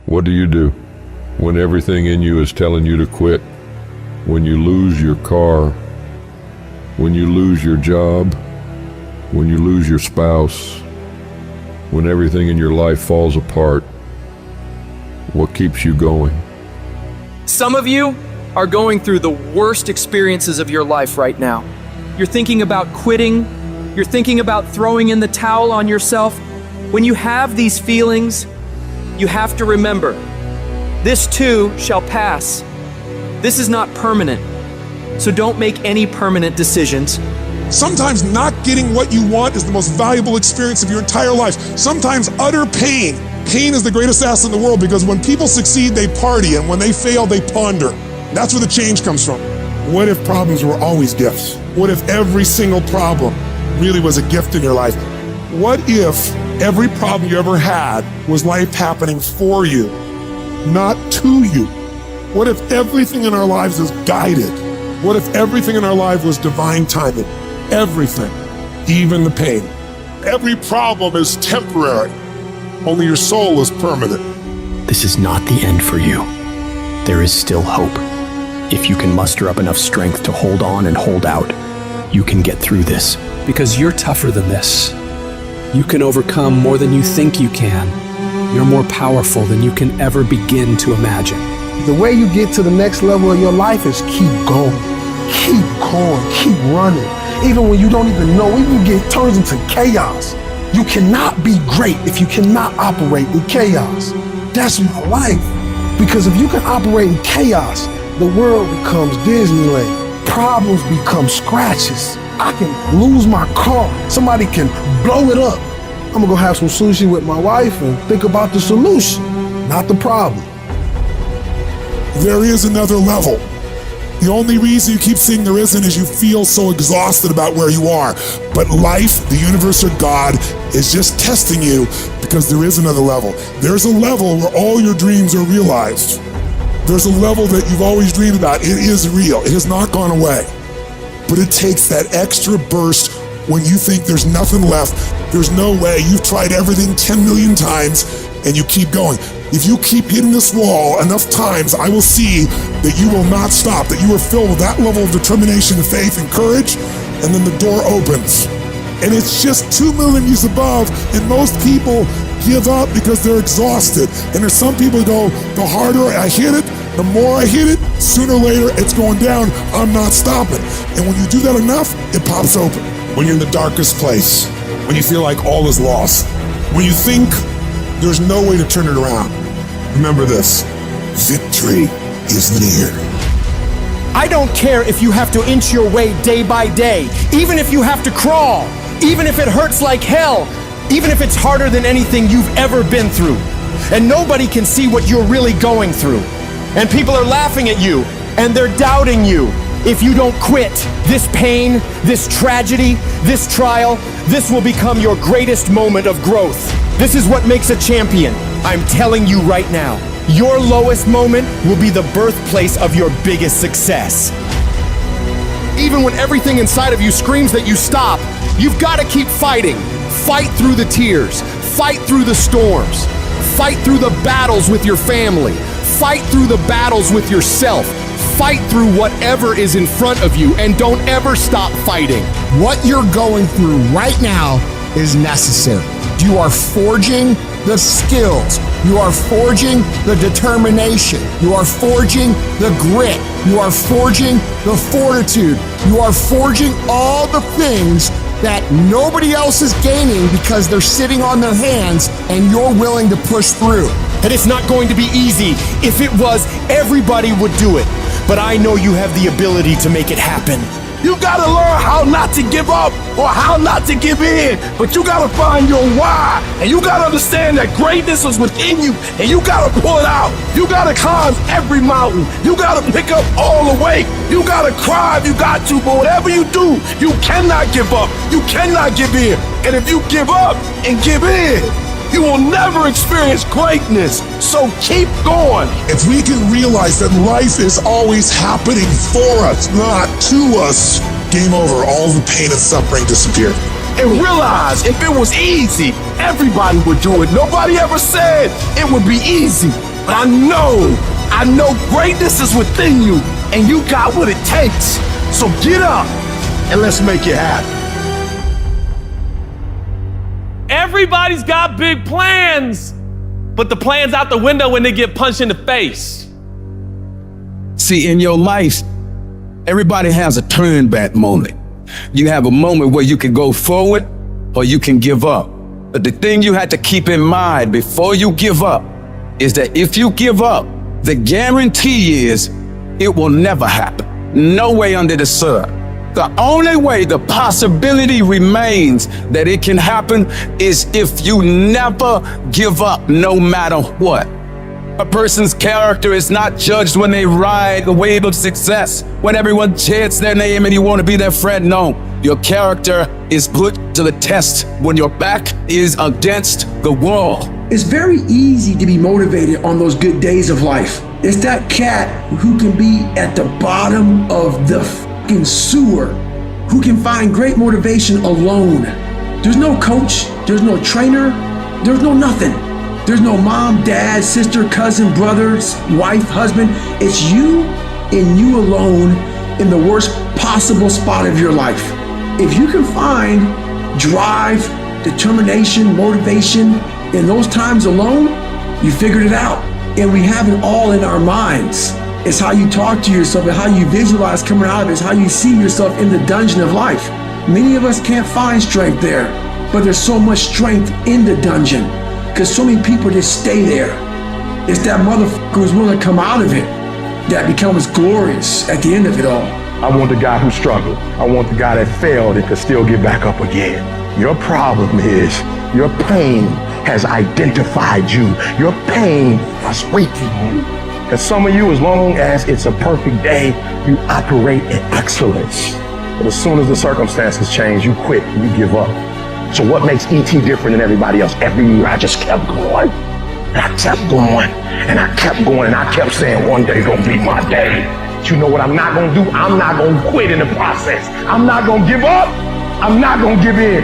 What do you do when everything in you is telling you to quit? When you lose your car, when you lose your job, when you lose your spouse, when everything in your life falls apart, what keeps you going? Some of you are going through the worst experiences of your life right now. You're thinking about quitting. You're thinking about throwing in the towel on yourself. When you have these feelings, you have to remember, this too shall pass. This is not permanent, so don't make any permanent decisions. Sometimes not getting what you want is the most valuable experience of your entire life. Sometimes utter pain. Pain is the greatest asset in the world, because when people succeed, they party, and when they fail, they ponder. That's where the change comes from. What if problems were always gifts? What if every single problem really was a gift in your life? What if every problem you ever had was life happening for you, not to you? What if everything in our lives is guided? What if everything in our life was divine timing? Everything, even the pain. Every problem is temporary. Only your soul is permanent. This is not the end for you. There is still hope. If you can muster up enough strength to hold on and hold out, you can get through this. Because you're tougher than this. You can overcome more than you think you can. You're more powerful than you can ever begin to imagine. The way you get to the next level of your life is keep going, keep running. Even when you don't even know, even it turns into chaos. You cannot be great if you cannot operate in chaos. That's my life. Because if you can operate in chaos, the world becomes Disneyland. Problems become scratches. I can lose my car. Somebody can blow it up. I'm gonna go have some sushi with my wife and think about the solution, not the problem. There is another level. The only reason you keep saying there isn't is you feel so exhausted about where you are. But life, the universe, or God is just testing you, because there is another level. There's a level where all your dreams are realized. There's a level that you've always dreamed about. It is real. It has not gone away. But it takes that extra burst when you think there's nothing left. There's no way. You've tried everything 10 million times and you keep going. If you keep hitting this wall enough times, I will see that you will not stop, that you are filled with that level of determination, faith, and courage, and then the door opens. And it's just 2 million years above, and most people give up because they're exhausted. And there's some people who go, the harder I hit it, the more I hit it, sooner or later it's going down, I'm not stopping. And when you do that enough, it pops open. When you're in the darkest place, when you feel like all is lost, when you think there's no way to turn it around, remember this: victory is near. I don't care if you have to inch your way day by day, even if you have to crawl, even if it hurts like hell, even if it's harder than anything you've ever been through. And nobody can see what you're really going through. And people are laughing at you, and they're doubting you. If you don't quit, this pain, this tragedy, this trial, this will become your greatest moment of growth. This is what makes a champion. I'm telling you right now, your lowest moment will be the birthplace of your biggest success. Even when everything inside of you screams that you stop, you've got to keep fighting. Fight through the tears. Fight through the storms. Fight through the battles with your family. Fight through the battles with yourself. Fight through whatever is in front of you, and don't ever stop fighting. What you're going through right now is necessary. You are forging the skills. You are forging the determination. You are forging the grit. You are forging the fortitude. You are forging all the things that nobody else is gaining because they're sitting on their hands and you're willing to push through. And it's not going to be easy. If it was, everybody would do it. But I know you have the ability to make it happen. You gotta learn how not to give up or how not to give in, but you gotta find your why, and you gotta understand that greatness is within you, and you gotta pull it out. You gotta climb every mountain. You gotta pick up all the weight. You gotta cry if you got to, but whatever you do, you cannot give up. You cannot give in. And if you give up and give in, you will never experience greatness. So keep going. If we can realize that life is always happening for us, not to us, game over. All the pain and suffering disappeared. And realize if it was easy, everybody would do it. Nobody ever said it would be easy. but I know greatness is within you, and you got what it takes. So get up and let's make it happen. Everybody's got big plans, but the plan's out the window when they get punched in the face. See, in your life, everybody has a turn back moment. You have a moment where you can go forward or you can give up. But the thing you have to keep in mind before you give up is that if you give up, the guarantee is it will never happen. No way under the sun. The only way the possibility remains that it can happen is if you never give up, no matter what. A person's character is not judged when they ride the wave of success, when everyone chants their name and you want to be their friend. No, your character is put to the test when your back is against the wall. It's very easy to be motivated on those good days of life. It's that cat who can be at the bottom of the fucking sewer, who can find great motivation alone. There's no coach, there's no trainer, there's no nothing. There's no mom, dad, sister, cousin, brothers, wife, husband. It's you and you alone in the worst possible spot of your life. If you can find drive, determination, motivation in those times alone, you figured it out. And we have it all in our minds. It's how you talk to yourself and how you visualize coming out of it. It's how you see yourself in the dungeon of life. Many of us can't find strength there, but there's so much strength in the dungeon because so many people just stay there. It's that motherfucker who's willing to come out of it that becomes glorious at the end of it all. I want the guy who struggled. I want the guy that failed and could still get back up again. Your problem is your pain has identified you. Your pain has weakened you. And some of you, as long as it's a perfect day, you operate in excellence. But as soon as the circumstances change, you quit, you give up. So what makes E.T. different than everybody else? Every year I just kept going. And I kept going. And I kept going. And I kept saying, one day gonna be my day. But you know what I'm not gonna do? I'm not gonna quit in the process. I'm not gonna give up. I'm not gonna give in.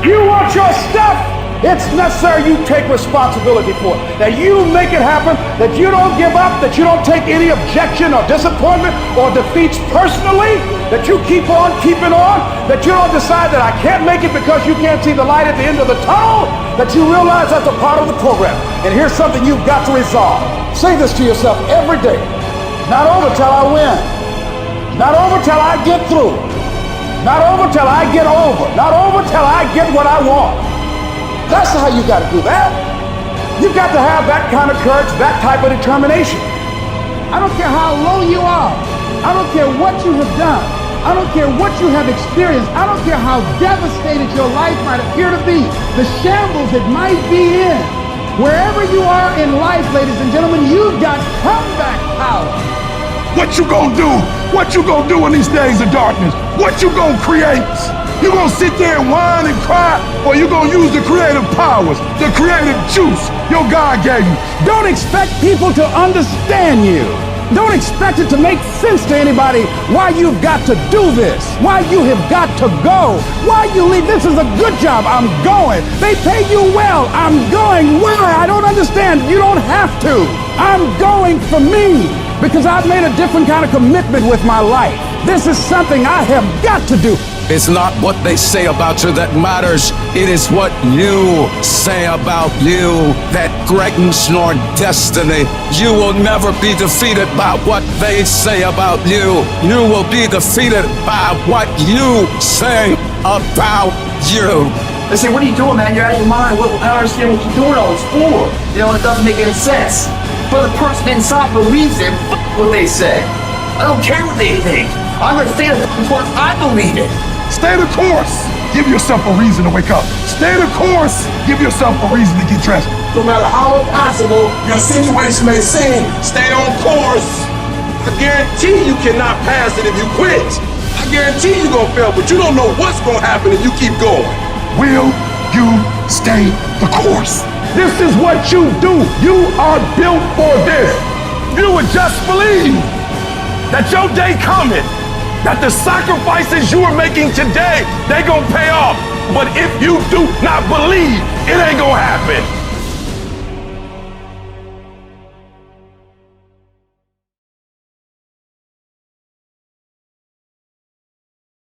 You want your stuff? It's necessary you take responsibility for it. That you make it happen, that you don't give up, that you don't take any objection or disappointment or defeats personally, that you keep on keeping on, that you don't decide that I can't make it because you can't see the light at the end of the tunnel, that you realize that's a part of the program. And here's something you've got to resolve. Say this to yourself every day. Not over till I win. Not over till I get through. Not over till I get over. Not over till I get what I want. That's how you got to do that. You've got to have that kind of courage, that type of determination. I don't care how low you are. I don't care what you have done. I don't care what you have experienced. I don't care how devastated your life might appear to be. The shambles it might be in. Wherever you are in life, ladies and gentlemen, you've got comeback power. What you gonna do? What you gonna do in these days of darkness? What you gonna create? You gonna sit there and whine and cry, or you gonna use the creative powers, the creative juice your God gave you? Don't expect people to understand you. Don't expect it to make sense to anybody why you've got to do this, why you have got to go, why you leave. This is a good job. I'm going. They pay you well. I'm going. Why? I don't understand. You don't have to. I'm going for me because I've made a different kind of commitment with my life. This is something I have got to do. It's not what they say about you that matters. It is what you say about you that greatens your destiny. You will never be defeated by what they say about you. You will be defeated by what you say about you. They say, what are you doing, man? You're out of your mind. I don't understand what you're doing all this for. You know, it doesn't make any sense. But the person inside believes it. What they say. I don't care what they think. I'm going to stay the course. I believe it. Stay the course. Give yourself a reason to wake up. Stay the course. Give yourself a reason to get dressed. No matter how impossible your situation may seem, stay on course. I guarantee you cannot pass it if you quit. I guarantee you're going to fail, but you don't know what's going to happen if you keep going. Will you stay the course? This is what you do. You are built for this. You would just believe that your day coming, that the sacrifices you are making today, they gonna pay off. But if you do not believe, it ain't gonna happen.